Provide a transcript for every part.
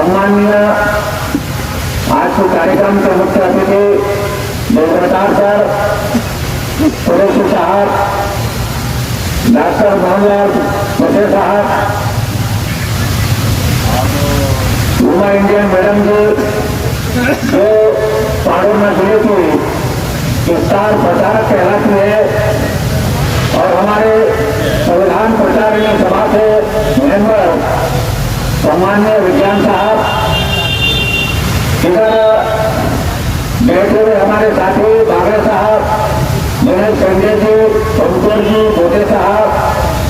सम्माननीय आज के कार्यक्रम के मुख्य अतिथि देवप्रताप सर, कुरैशी साहब, डॉक्टर मोहम्मद बशे साहब, युवा इंडियन मैडम जी जो पांडुरना जिले की स्टार प्रचारक कहलाती है, और हमारे संविधान प्रचारिणी सभा के मेंबर सम्माननीय विज्ञान साहब, इधर बैठे हुए हमारे साथी बागड़े साहब, दिनेश संजय जी, पंकज जी, बोटे साहब,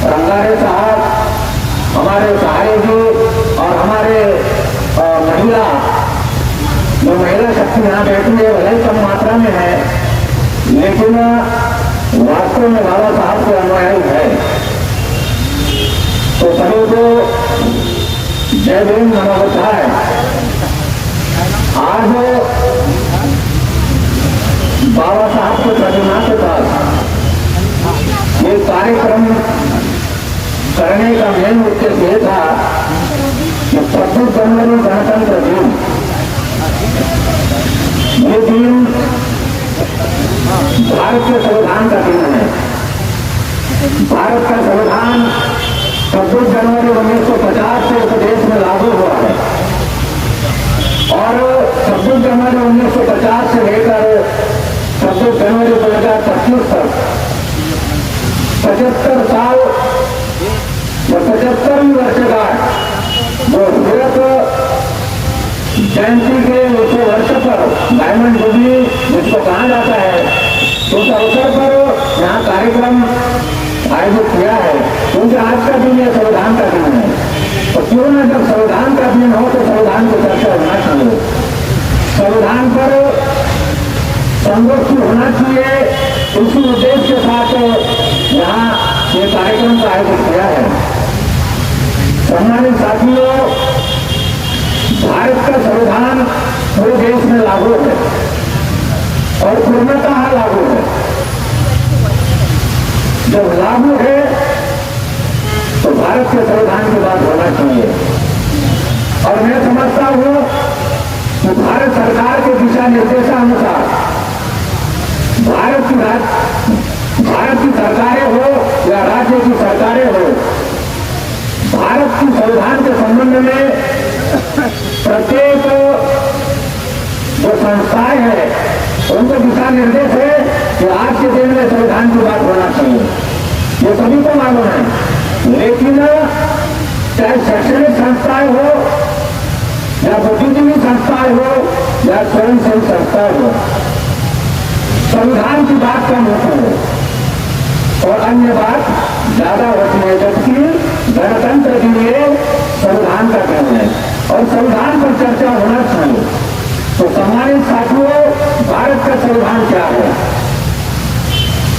रंगारे साहब, हमारे सहारे जी और हमारे महिला जो महिला शक्ति यहाँ बैठी है भले ही कम मात्रा में है, लेकिन वास्तव में बाबा साहब के अनुयायी है। तो सभी को जय भीम नमो बुद्धाय। आज बाबा साहब की प्रतिमा के पास ये कार्यक्रम करने का मेन उद्देश्य ये था कि 26 जनवरी गणतंत्र दिन, ये दिन भारत के संविधान का दिन है। भारत का संविधान 26 जनवरी 1950 से इस देश में लागू हुआ है, और 26 जनवरी 1950 से लेकर 26 जनवरी 2025 तक 75 साल या 75वीं वर्षगांठ जो हीरक जयंती के उस वर्ष पर डायमंड जुबली जिसको कहा जाता है, उस अवसर पर यहाँ कार्यक्रम आयोजित किया है। क्योंकि आज का दिन यह संविधान का दिन है, तो क्यों न जब संविधान का दिन हो तो संविधान की चर्चा होना चाहिए, संविधान पर संगोष्ठी होना चाहिए। इसी उद्देश्य के साथ यहाँ ये कार्यक्रम का आयोजित किया है। सम्मानित साथियों, भारत का संविधान पूरे देश में लागू है और पूर्णतः लागू है। जब लागू है तो भारत के संविधान की बात होना चाहिए, और मैं समझता हूं कि भारत सरकार के दिशा निर्देशानुसार भारत की सरकारें हो या राज्य की सरकारें हो, भारत की संविधान के संबंध में प्रत्येक जो संस्थाएं हैं उनको दिशा निर्देश है कि आज के दिन में संविधान की बात होना चाहिए। ये सभी को मालूम है, लेकिन चाहे शैक्षणिक संस्थाएं हो या बुद्धिजीवी संस्थाएं हो या स्वयंसेवी संस्थाएं हो, संविधान की बात कम होती है और अन्य बात ज्यादा होती है। जबकि गणतंत्र के लिए संविधान का काम है और संविधान पर चर्चा होना चाहिए। तो सम्मानित साथियों, भारत का संविधान क्या है?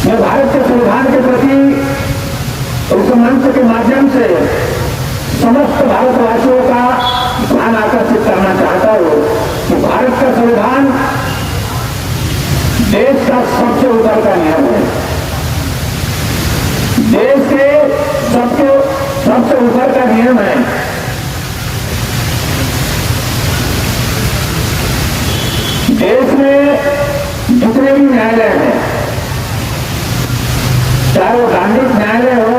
मैं भारत के संविधान के प्रति इस मंच के माध्यम से समस्त भारतवासियों का ध्यान आकर्षित करना चाहता हूं कि भारत का संविधान देश का सबसे ऊपर का नियम है। देश के सबसे ऊपर का नियम है। देश में जितने भी न्यायालय हैं, चाहे वो गांधी न्यायालय हो,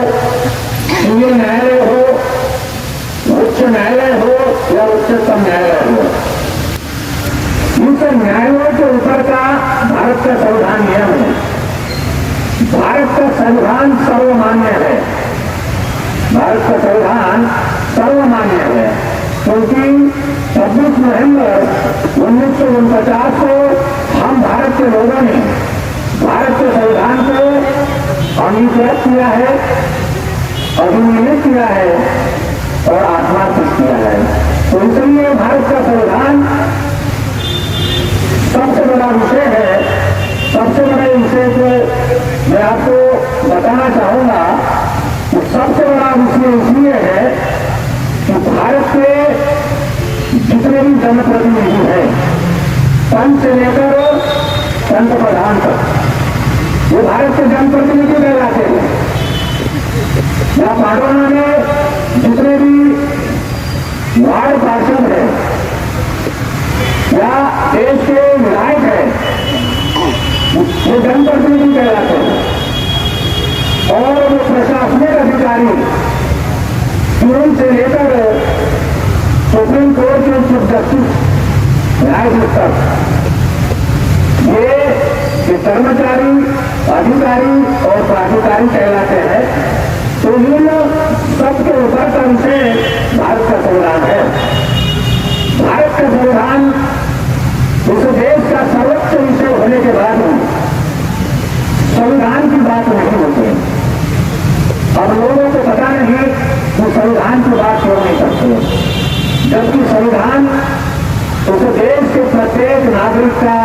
सिविल न्यायालय हो, उच्च न्यायालय हो या उच्चतम न्यायालय हो, इन सब न्यायालयों के ऊपर का भारत का संविधान नियम है। भारत का संविधान सर्वमान्य है। भारत का संविधान सर्वमान्य है क्योंकि 26 नवंबर 1949 को हम भारत के लोगों ने भारत के संविधान को अंगीकृत किया है, अधिनियमित किया है और आत्मार्पित किया है। तो इसलिए भारत का संविधान सबसे बड़ा विषय है। सबसे बड़े विषय को मैं आपको बताना चाहूंगा कि सबसे बड़ा विषय इसलिए है कि भारत के जितने भी जनप्रतिनिधि हैं, पंच से लेकर पंत प्रधान तक, वो भारत के जनप्रतिनिधि कहलाते हैं। या पार्लियामेंट में जितने भी वार्ड पार्षद हैं, कानून से लेकर सुप्रीम कोर्ट के चीफ जस्टिस न्यायाधीश तक ये कर्मचारी, अधिकारी और प्राधिकारी कहलाते हैं। तो इन सबके ऊपर से भारत का संविधान है। भारत का संविधान इस देश का सर्वोच्च विषय होने के बाद संविधान की बात नहीं होती है। अब लोगों को पता नहीं कि संविधान की बात क्यों नहीं करते, जबकि संविधान उस देश के प्रत्येक नागरिक का